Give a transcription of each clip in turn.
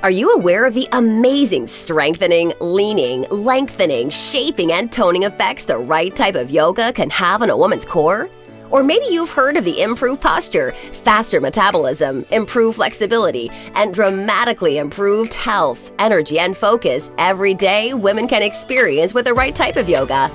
Are you aware of the amazing strengthening, leaning, lengthening, shaping, and toning effects the right type of yoga can have on a woman's core? Or maybe you've heard of the improved posture, faster metabolism, improved flexibility, and dramatically improved health, energy, and focus every day women can experience with the right type of yoga.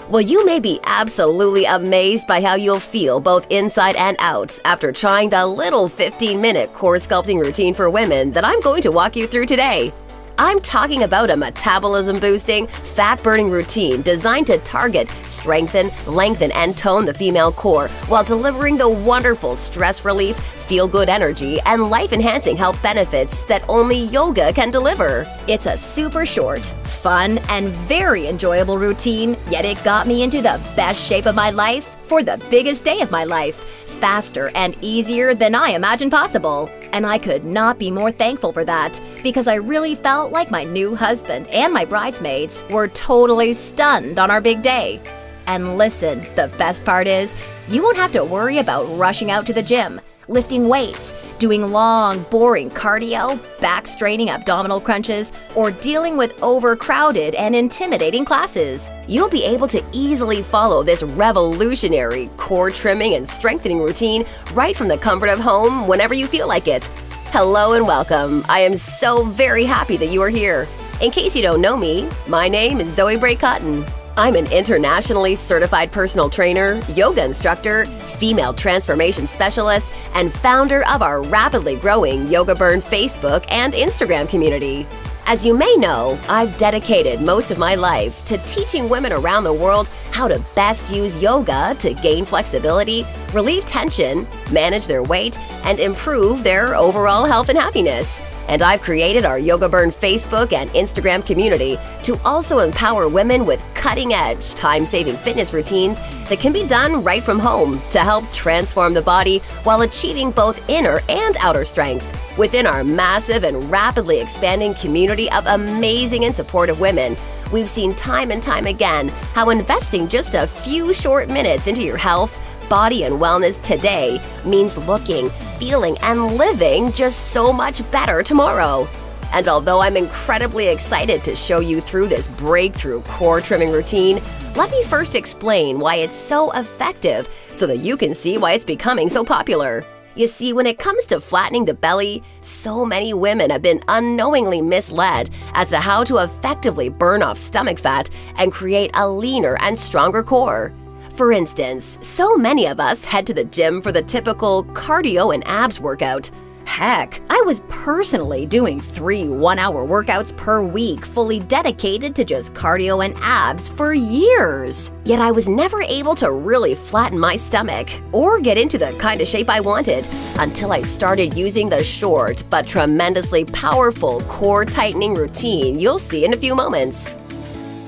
Well, you may be absolutely amazed by how you'll feel both inside and out after trying the little 15-minute core sculpting routine for women that I'm going to walk you through today. I'm talking about a metabolism-boosting, fat-burning routine designed to target, strengthen, lengthen, and tone the female core while delivering the wonderful stress relief, feel-good energy, and life-enhancing health benefits that only yoga can deliver. It's a super short, fun, and very enjoyable routine, yet it got me into the best shape of my life for the biggest day of my life, faster and easier than I imagined possible. And I could not be more thankful for that, because I really felt like my new husband and my bridesmaids were totally stunned on our big day. And listen, the best part is, you won't have to worry about rushing out to the gym, lifting weights, doing long, boring cardio, back-straining abdominal crunches, or dealing with overcrowded and intimidating classes. You'll be able to easily follow this revolutionary core trimming and strengthening routine right from the comfort of home whenever you feel like it. Hello and welcome. I am so very happy that you are here. In case you don't know me, my name is Zoe Bray-Cotton. I'm an internationally certified personal trainer, yoga instructor, female transformation specialist, and founder of our rapidly growing Yoga Burn Facebook and Instagram community. As you may know, I've dedicated most of my life to teaching women around the world how to best use yoga to gain flexibility, relieve tension, manage their weight, and improve their overall health and happiness. And I've created our Yoga Burn Facebook and Instagram community to also empower women with cutting-edge, time-saving fitness routines that can be done right from home to help transform the body while achieving both inner and outer strength. Within our massive and rapidly expanding community of amazing and supportive women, we've seen time and time again how investing just a few short minutes into your health, body, and wellness today means looking, feeling, and living just so much better tomorrow. And although I'm incredibly excited to show you through this breakthrough core trimming routine, let me first explain why it's so effective so that you can see why it's becoming so popular. You see, when it comes to flattening the belly, so many women have been unknowingly misled as to how to effectively burn off stomach fat and create a leaner and stronger core. For instance, so many of us head to the gym for the typical cardio and abs workout. Heck, I was personally doing 3 one-hour workouts per week fully dedicated to just cardio and abs for years. Yet I was never able to really flatten my stomach or get into the kind of shape I wanted until I started using the short but tremendously powerful core tightening routine you'll see in a few moments.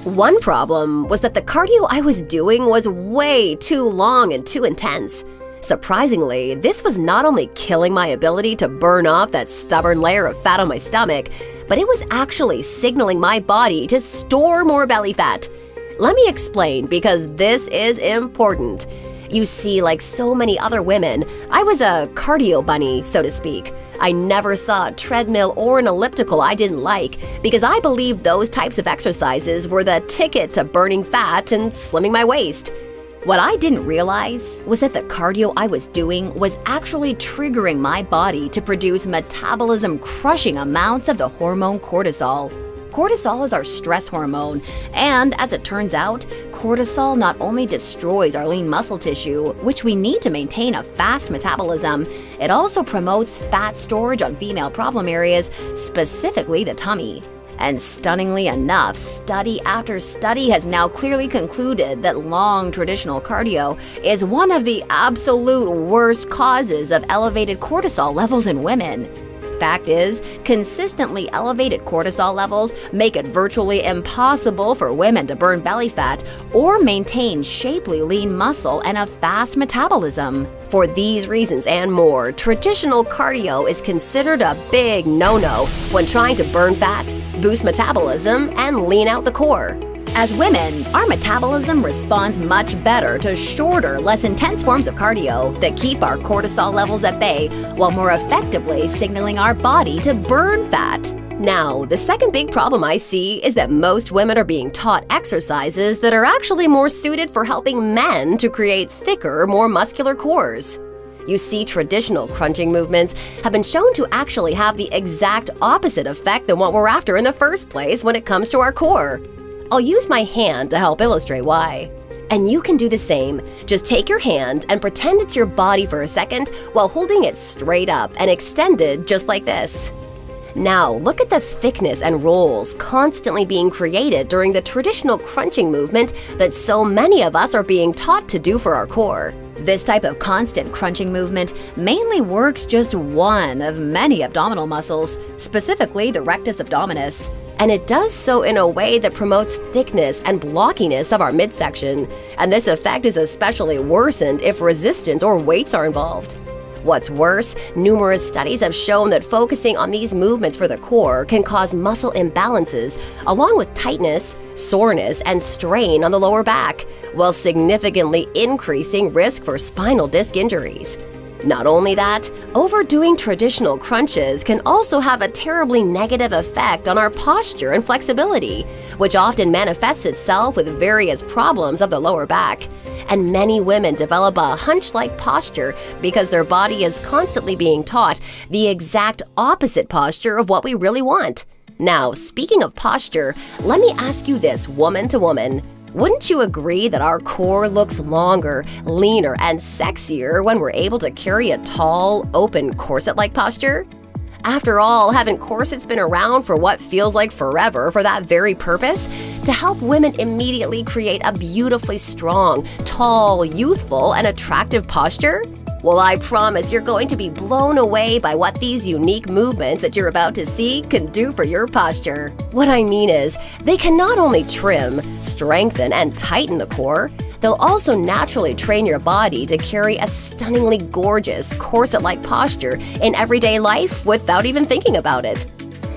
One problem was that the cardio I was doing was way too long and too intense. Surprisingly, this was not only killing my ability to burn off that stubborn layer of fat on my stomach, but it was actually signaling my body to store more belly fat. Let me explain, because this is important. You see, like so many other women, I was a cardio bunny, so to speak. I never saw a treadmill or an elliptical I didn't like, because I believed those types of exercises were the ticket to burning fat and slimming my waist. What I didn't realize was that the cardio I was doing was actually triggering my body to produce metabolism-crushing amounts of the hormone cortisol. Cortisol is our stress hormone, and as it turns out, cortisol not only destroys our lean muscle tissue, which we need to maintain a fast metabolism, it also promotes fat storage on female problem areas, specifically the tummy. And stunningly enough, study after study has now clearly concluded that long traditional cardio is one of the absolute worst causes of elevated cortisol levels in women. Fact is, consistently elevated cortisol levels make it virtually impossible for women to burn belly fat or maintain shapely lean muscle and a fast metabolism. For these reasons and more, traditional cardio is considered a big no-no when trying to burn fat, boost metabolism, and lean out the core. As women, our metabolism responds much better to shorter, less intense forms of cardio that keep our cortisol levels at bay while more effectively signaling our body to burn fat. Now, the second big problem I see is that most women are being taught exercises that are actually more suited for helping men to create thicker, more muscular cores. You see, traditional crunching movements have been shown to actually have the exact opposite effect than what we're after in the first place when it comes to our core. I'll use my hand to help illustrate why. And you can do the same. Just take your hand and pretend it's your body for a second while holding it straight up and extended just like this. Now, look at the thickness and rolls constantly being created during the traditional crunching movement that so many of us are being taught to do for our core. This type of constant crunching movement mainly works just one of many abdominal muscles, specifically the rectus abdominis. And it does so in a way that promotes thickness and blockiness of our midsection. And this effect is especially worsened if resistance or weights are involved. What's worse, numerous studies have shown that focusing on these movements for the core can cause muscle imbalances, along with tightness, soreness, and strain on the lower back, while significantly increasing risk for spinal disc injuries. Not only that, overdoing traditional crunches can also have a terribly negative effect on our posture and flexibility, which often manifests itself with various problems of the lower back. And many women develop a hunch-like posture because their body is constantly being taught the exact opposite posture of what we really want. Now, speaking of posture, let me ask you this, woman to woman. Wouldn't you agree that our core looks longer, leaner, and sexier when we're able to carry a tall, open corset-like posture? After all, haven't corsets been around for what feels like forever for that very purpose? To help women immediately create a beautifully strong, tall, youthful, and attractive posture? Well, I promise you're going to be blown away by what these unique movements that you're about to see can do for your posture. What I mean is, they can not only trim, strengthen, and tighten the core, they'll also naturally train your body to carry a stunningly gorgeous, corset-like posture in everyday life without even thinking about it.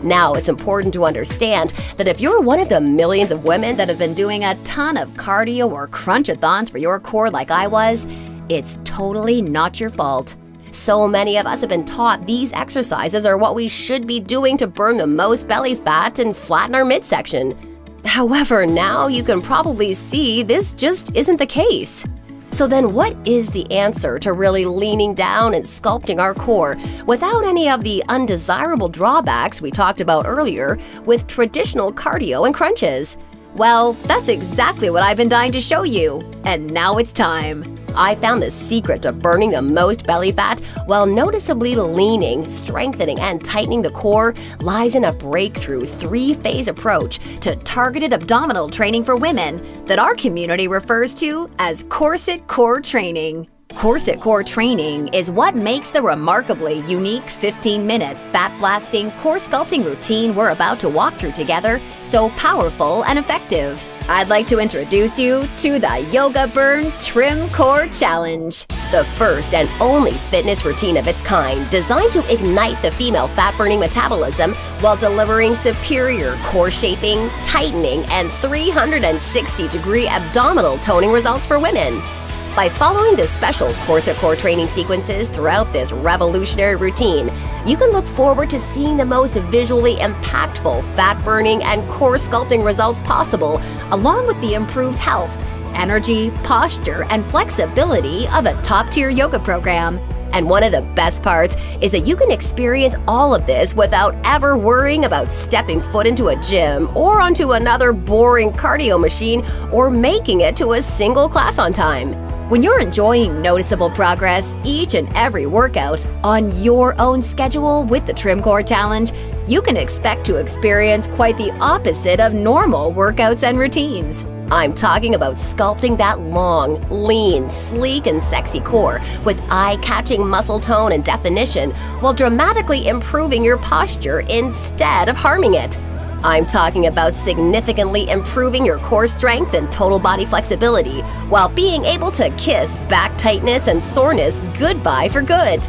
Now, it's important to understand that if you're one of the millions of women that have been doing a ton of cardio or crunch-a-thons for your core like I was, it's totally not your fault. So many of us have been taught these exercises are what we should be doing to burn the most belly fat and flatten our midsection. However, now you can probably see this just isn't the case. So then what is the answer to really leaning down and sculpting our core without any of the undesirable drawbacks we talked about earlier with traditional cardio and crunches? Well, that's exactly what I've been dying to show you. And now it's time. I found the secret to burning the most belly fat while noticeably leaning, strengthening, and tightening the core lies in a breakthrough three-phase approach to targeted abdominal training for women that our community refers to as corset core training. Corset core training is what makes the remarkably unique 15-minute fat-blasting core sculpting routine we're about to walk through together so powerful and effective. I'd like to introduce you to the Yoga Burn Trim Core Challenge, the first and only fitness routine of its kind designed to ignite the female fat-burning metabolism while delivering superior core shaping, tightening, and 360-degree abdominal toning results for women. By following the special corset core training sequences throughout this revolutionary routine, you can look forward to seeing the most visually impactful fat-burning and core sculpting results possible, along with the improved health, energy, posture, and flexibility of a top-tier yoga program. And one of the best parts is that you can experience all of this without ever worrying about stepping foot into a gym or onto another boring cardio machine or making it to a single class on time. When you're enjoying noticeable progress each and every workout on your own schedule with the Trim Core Challenge, you can expect to experience quite the opposite of normal workouts and routines. I'm talking about sculpting that long, lean, sleek, and sexy core with eye-catching muscle tone and definition while dramatically improving your posture instead of harming it. I'm talking about significantly improving your core strength and total body flexibility while being able to kiss back tightness and soreness goodbye for good.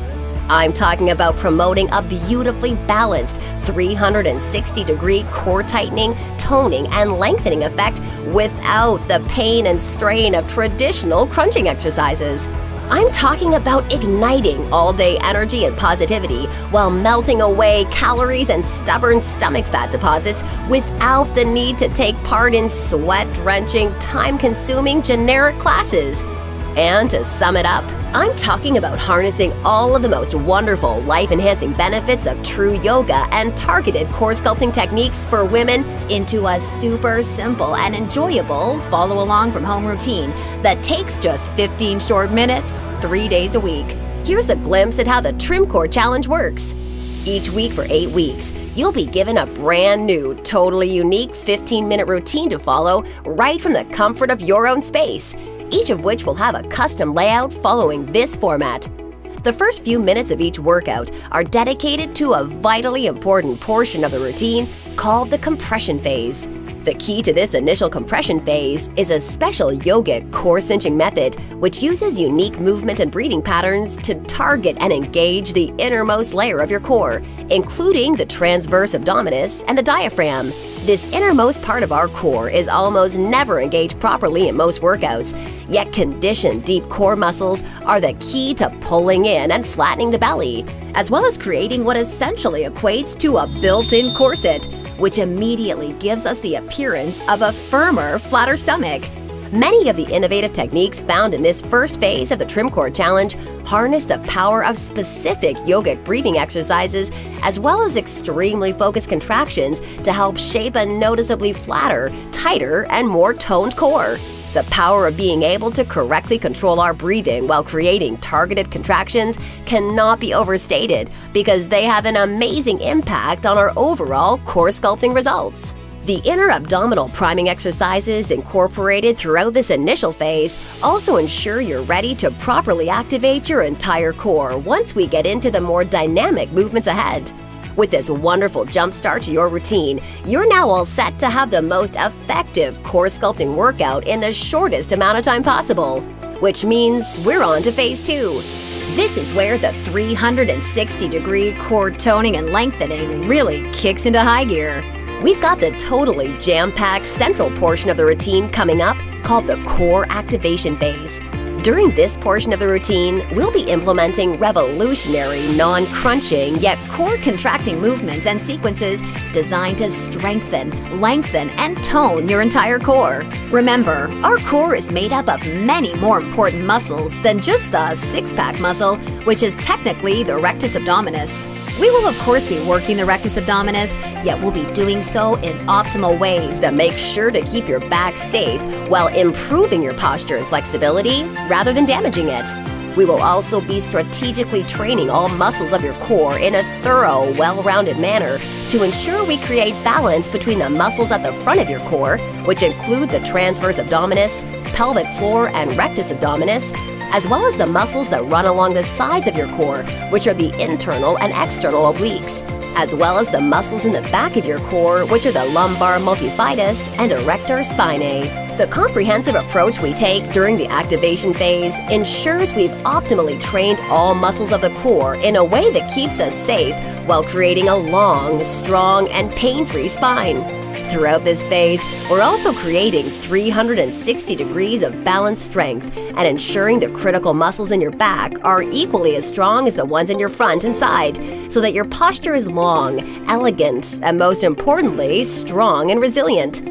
I'm talking about promoting a beautifully balanced 360-degree core tightening, toning, and lengthening effect without the pain and strain of traditional crunching exercises. I'm talking about igniting all-day energy and positivity while melting away calories and stubborn stomach fat deposits without the need to take part in sweat-drenching, time-consuming generic classes. And to sum it up, I'm talking about harnessing all of the most wonderful life-enhancing benefits of true yoga and targeted core sculpting techniques for women into a super simple and enjoyable follow-along-from-home routine that takes just 15 short minutes, 3 days a week. Here's a glimpse at how the Trim Core Challenge works. Each week for 8 weeks, you'll be given a brand new, totally unique 15-minute routine to follow right from the comfort of your own space, each of which will have a custom layout following this format. The first few minutes of each workout are dedicated to a vitally important portion of the routine called the compression phase. The key to this initial compression phase is a special yogic core cinching method which uses unique movement and breathing patterns to target and engage the innermost layer of your core, including the transverse abdominis and the diaphragm. This innermost part of our core is almost never engaged properly in most workouts, yet conditioned deep core muscles are the key to pulling in and flattening the belly, as well as creating what essentially equates to a built-in corset, which immediately gives us the appearance of a firmer, flatter stomach. Many of the innovative techniques found in this first phase of the Trim Core Challenge harness the power of specific yogic breathing exercises as well as extremely focused contractions to help shape a noticeably flatter, tighter, and more toned core. The power of being able to correctly control our breathing while creating targeted contractions cannot be overstated because they have an amazing impact on our overall core sculpting results. The inner abdominal priming exercises incorporated throughout this initial phase also ensure you're ready to properly activate your entire core once we get into the more dynamic movements ahead. With this wonderful jumpstart to your routine, you're now all set to have the most effective core sculpting workout in the shortest amount of time possible, which means we're on to phase 2. This is where the 360-degree core toning and lengthening really kicks into high gear. We've got the totally jam-packed central portion of the routine coming up called the core activation phase. During this portion of the routine, we'll be implementing revolutionary, non-crunching, yet core-contracting movements and sequences designed to strengthen, lengthen, and tone your entire core. Remember, our core is made up of many more important muscles than just the six-pack muscle, which is technically the rectus abdominis. We will of course be working the rectus abdominis, yet we'll be doing so in optimal ways that make sure to keep your back safe while improving your posture and flexibility rather than damaging it. We will also be strategically training all muscles of your core in a thorough, well-rounded manner to ensure we create balance between the muscles at the front of your core, which include the transverse abdominis, pelvic floor, and rectus abdominis, as well as the muscles that run along the sides of your core, which are the internal and external obliques, as well as the muscles in the back of your core, which are the lumbar multifidus and erector spinae. The comprehensive approach we take during the activation phase ensures we've optimally trained all muscles of the core in a way that keeps us safe while creating a long, strong, and pain-free spine. Throughout this phase, we're also creating 360 degrees of balanced strength and ensuring the critical muscles in your back are equally as strong as the ones in your front and side, so that your posture is long, elegant, and most importantly, strong and resilient.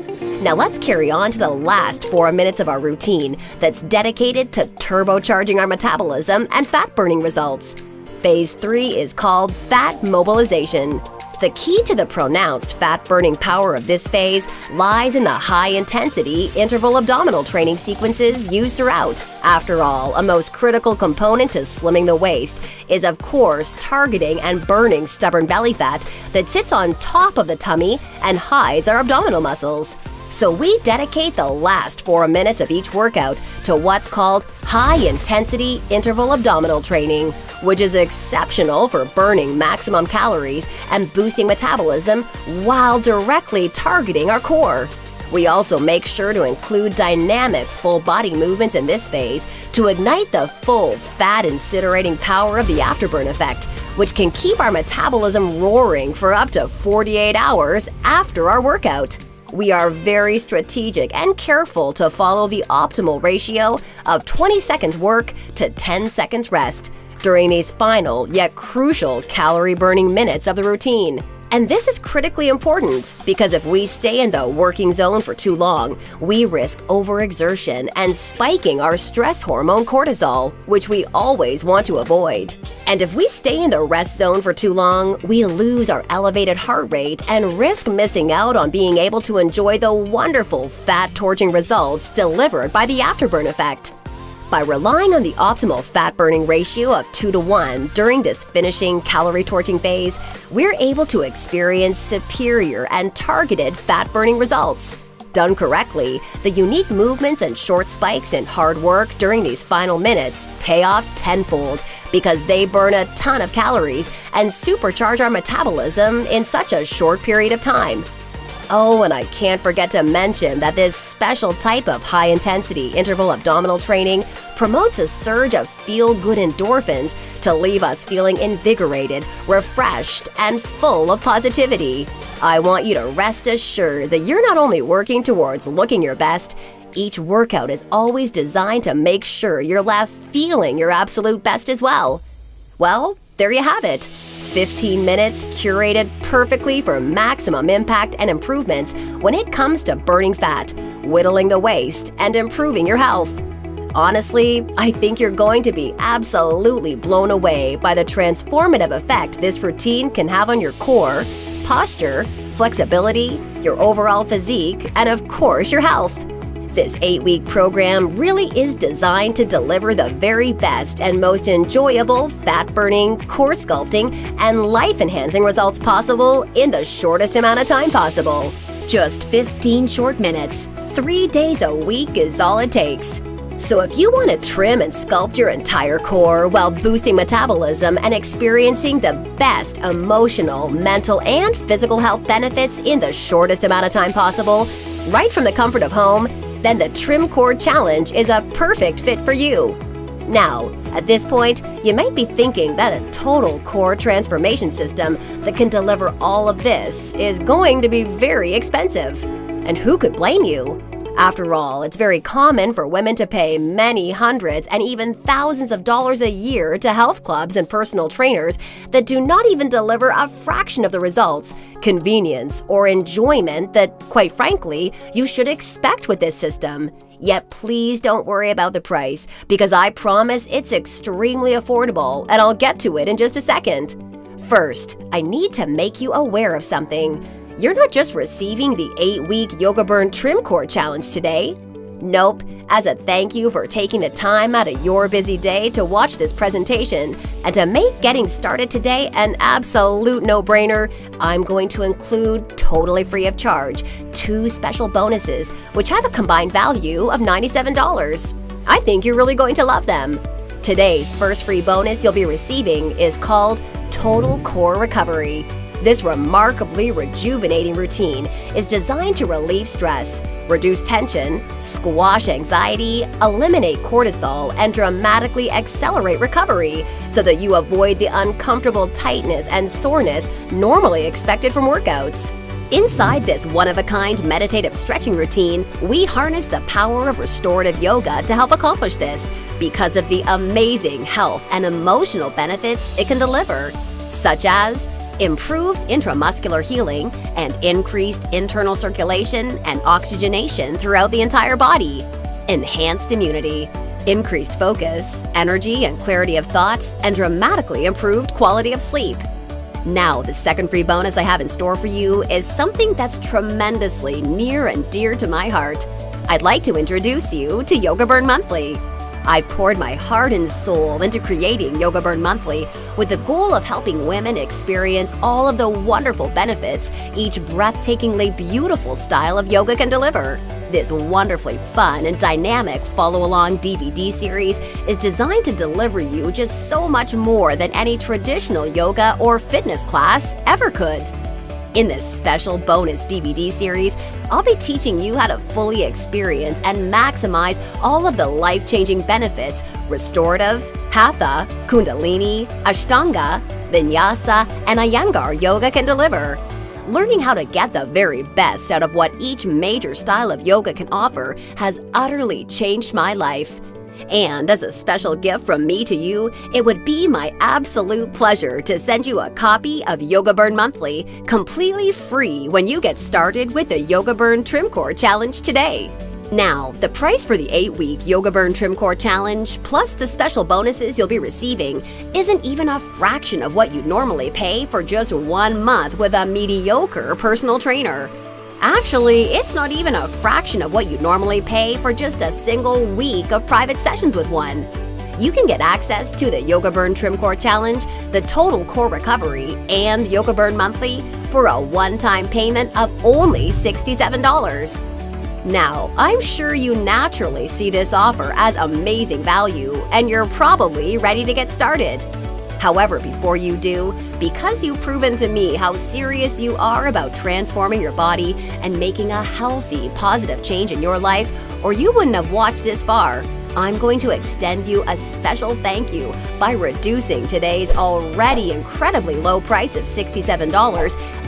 Now let's carry on to the last 4 minutes of our routine that's dedicated to turbocharging our metabolism and fat-burning results. Phase 3 is called fat mobilization. The key to the pronounced fat-burning power of this phase lies in the high-intensity interval abdominal training sequences used throughout. After all, a most critical component to slimming the waist is, of course, targeting and burning stubborn belly fat that sits on top of the tummy and hides our abdominal muscles. So we dedicate the last 4 minutes of each workout to what's called high-intensity interval abdominal training, which is exceptional for burning maximum calories and boosting metabolism while directly targeting our core. We also make sure to include dynamic full-body movements in this phase to ignite the full fat-incinerating power of the afterburn effect, which can keep our metabolism roaring for up to 48 hours after our workout. we are very strategic and careful to follow the optimal ratio of 20 seconds work to 10 seconds rest during these final yet crucial calorie-burning minutes of the routine. And this is critically important because if we stay in the working zone for too long, we risk overexertion and spiking our stress hormone cortisol, which we always want to avoid. And if we stay in the rest zone for too long, we lose our elevated heart rate and risk missing out on being able to enjoy the wonderful fat-torching results delivered by the afterburn effect. By relying on the optimal fat-burning ratio of 2:1 during this finishing calorie-torching phase, we're able to experience superior and targeted fat-burning results. Done correctly, the unique movements and short spikes in hard work during these final minutes pay off tenfold because they burn a ton of calories and supercharge our metabolism in such a short period of time. Oh, and I can't forget to mention that this special type of high-intensity interval abdominal training promotes a surge of feel-good endorphins to leave us feeling invigorated, refreshed, and full of positivity. I want you to rest assured that you're not only working towards looking your best, each workout is always designed to make sure you're left feeling your absolute best as well. Well, there you have it. 15 minutes curated perfectly for maximum impact and improvements when it comes to burning fat, whittling the waist, and improving your health. Honestly, I think you're going to be absolutely blown away by the transformative effect this routine can have on your core, posture, flexibility, your overall physique, and of course, your health. This 8-week program really is designed to deliver the very best and most enjoyable fat-burning, core sculpting, and life-enhancing results possible in the shortest amount of time possible. Just 15 short minutes, 3 days a week is all it takes. So if you want to trim and sculpt your entire core while boosting metabolism and experiencing the best emotional, mental, and physical health benefits in the shortest amount of time possible, right from the comfort of home, then the Trim Core Challenge is a perfect fit for you. Now, at this point, you might be thinking that a total core transformation system that can deliver all of this is going to be very expensive. And who could blame you? After all, it's very common for women to pay many hundreds and even thousands of dollars a year to health clubs and personal trainers that do not even deliver a fraction of the results, convenience, or enjoyment that, quite frankly, you should expect with this system. Yet please don't worry about the price, because I promise it's extremely affordable, and I'll get to it in just a second. First, I need to make you aware of something. You're not just receiving the 8-week Yoga Burn Trim Core Challenge today. Nope, as a thank you for taking the time out of your busy day to watch this presentation and to make getting started today an absolute no-brainer, I'm going to include, totally free of charge, 2 special bonuses which have a combined value of $97. I think you're really going to love them. Today's first free bonus you'll be receiving is called Total Core Recovery. This remarkably rejuvenating routine is designed to relieve stress, reduce tension, squash anxiety, eliminate cortisol, and dramatically accelerate recovery so that you avoid the uncomfortable tightness and soreness normally expected from workouts. Inside this one-of-a-kind meditative stretching routine, we harness the power of restorative yoga to help accomplish this because of the amazing health and emotional benefits it can deliver, such as improved intramuscular healing and increased internal circulation and oxygenation throughout the entire body, enhanced immunity, increased focus, energy and clarity of thought, and dramatically improved quality of sleep. Now, the second free bonus I have in store for you is something that's tremendously near and dear to my heart. I'd like to introduce you to Yoga Burn Monthly. I've poured my heart and soul into creating Yoga Burn Monthly with the goal of helping women experience all of the wonderful benefits each breathtakingly beautiful style of yoga can deliver. This wonderfully fun and dynamic follow-along DVD series is designed to deliver you just so much more than any traditional yoga or fitness class ever could. In this special bonus DVD series, I'll be teaching you how to fully experience and maximize all of the life-changing benefits restorative, hatha, kundalini, ashtanga, vinyasa, and iyengar yoga can deliver. Learning how to get the very best out of what each major style of yoga can offer has utterly changed my life. And as a special gift from me to you, it would be my absolute pleasure to send you a copy of Yoga Burn Monthly completely free when you get started with the Yoga Burn Trim Core Challenge today. Now, the price for the 8-week Yoga Burn Trim Core Challenge, plus the special bonuses you'll be receiving, isn't even a fraction of what you'd normally pay for just 1 month with a mediocre personal trainer. Actually, it's not even a fraction of what you'd normally pay for just a single week of private sessions with one. You can get access to the Yoga Burn Trim Core Challenge, the Total Core Recovery, and Yoga Burn Monthly for a one-time payment of only $67. Now, I'm sure you naturally see this offer as amazing value, and you're probably ready to get started. However, before you do, because you've proven to me how serious you are about transforming your body and making a healthy, positive change in your life, or you wouldn't have watched this far, I'm going to extend you a special thank you by reducing today's already incredibly low price of $67.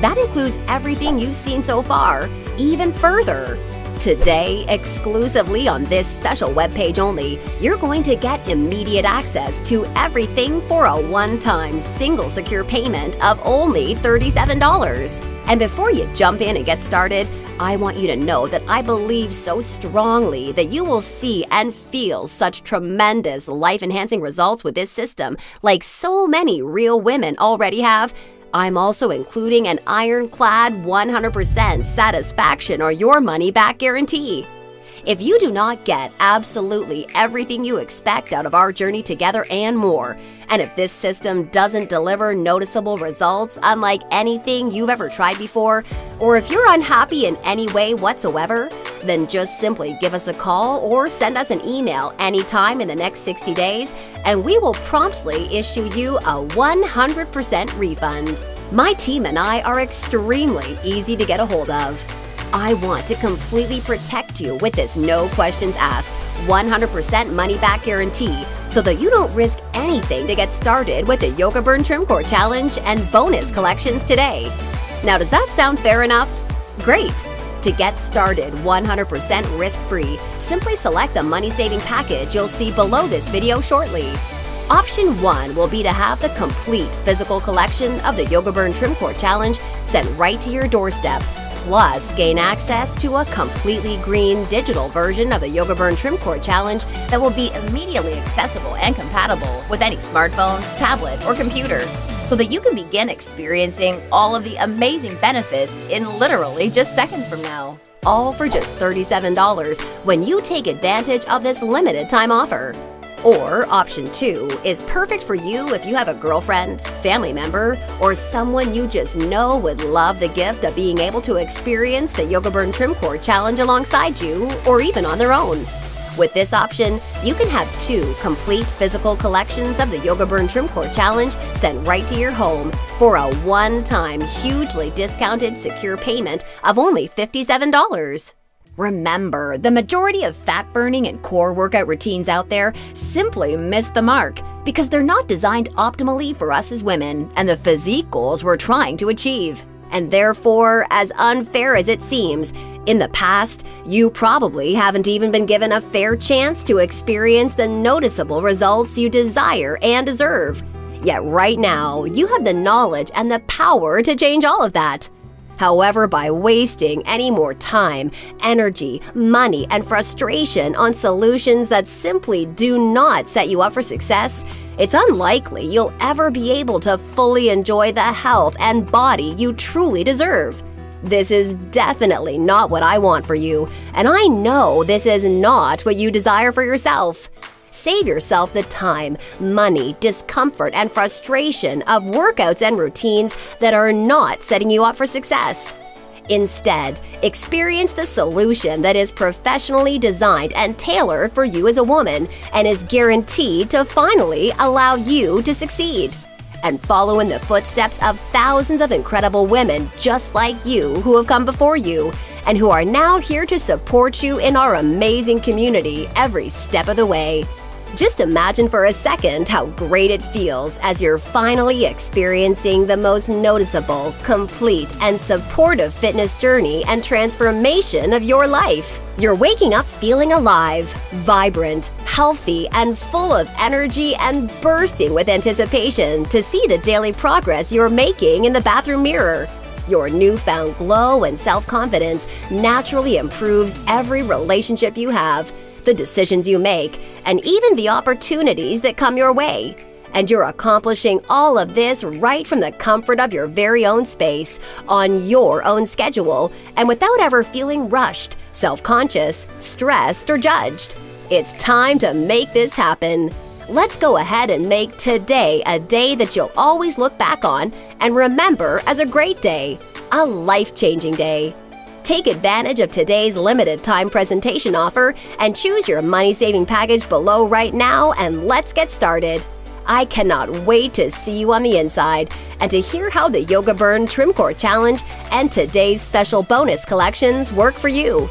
That includes everything you've seen so far, even further. Today, exclusively on this special webpage only, you're going to get immediate access to everything for a one-time single secure payment of only $37. And before you jump in and get started, I want you to know that I believe so strongly that you will see and feel such tremendous life-enhancing results with this system, like so many real women already have. I'm also including an ironclad 100% satisfaction or your money-back guarantee. If you do not get absolutely everything you expect out of our journey together and more, and if this system doesn't deliver noticeable results unlike anything you've ever tried before, or if you're unhappy in any way whatsoever, then just simply give us a call or send us an email anytime in the next 60 days, and we will promptly issue you a 100% refund. My team and I are extremely easy to get a hold of. I want to completely protect you with this no questions asked, 100% money-back guarantee so that you don't risk anything to get started with the Yoga Burn Trim Core Challenge and bonus collections today. Now, does that sound fair enough? Great! To get started 100% risk-free, simply select the money-saving package you'll see below this video shortly. Option 1 will be to have the complete physical collection of the Yoga Burn Trim Core Challenge sent right to your doorstep, plus gain access to a completely green digital version of the Yoga Burn Trim Core Challenge that will be immediately accessible and compatible with any smartphone, tablet, or computer, so that you can begin experiencing all of the amazing benefits in literally just seconds from now. All for just $37 when you take advantage of this limited time offer. Or option 2 is perfect for you if you have a girlfriend, family member, or someone you just know would love the gift of being able to experience the Yoga Burn Trim Core Challenge alongside you, or even on their own. With this option, you can have 2 complete physical collections of the Yoga Burn Trim Core Challenge sent right to your home for a one-time, hugely discounted secure payment of only $57. Remember, the majority of fat-burning and core workout routines out there simply miss the mark because they're not designed optimally for us as women and the physique goals we're trying to achieve. And therefore, as unfair as it seems, in the past, you probably haven't even been given a fair chance to experience the noticeable results you desire and deserve. Yet right now, you have the knowledge and the power to change all of that. However, by wasting any more time, energy, money, and frustration on solutions that simply do not set you up for success, it's unlikely you'll ever be able to fully enjoy the health and body you truly deserve. This is definitely not what I want for you, and I know this is not what you desire for yourself. Save yourself the time, money, discomfort, and frustration of workouts and routines that are not setting you up for success. Instead, experience the solution that is professionally designed and tailored for you as a woman and is guaranteed to finally allow you to succeed. And follow in the footsteps of thousands of incredible women just like you who have come before you and who are now here to support you in our amazing community every step of the way. Just imagine for a second how great it feels as you're finally experiencing the most noticeable, complete, and supportive fitness journey and transformation of your life. You're waking up feeling alive, vibrant, healthy, and full of energy and bursting with anticipation to see the daily progress you're making in the bathroom mirror. Your newfound glow and self-confidence naturally improves every relationship you have, the decisions you make, and even the opportunities that come your way. And you're accomplishing all of this right from the comfort of your very own space, on your own schedule, and without ever feeling rushed, self-conscious, stressed, or judged. It's time to make this happen. Let's go ahead and make today a day that you'll always look back on and remember as a great day, a life-changing day. Take advantage of today's limited time presentation offer and choose your money-saving package below right now, and let's get started. I cannot wait to see you on the inside and to hear how the Yoga Burn Trim Core Challenge and today's special bonus collections work for you.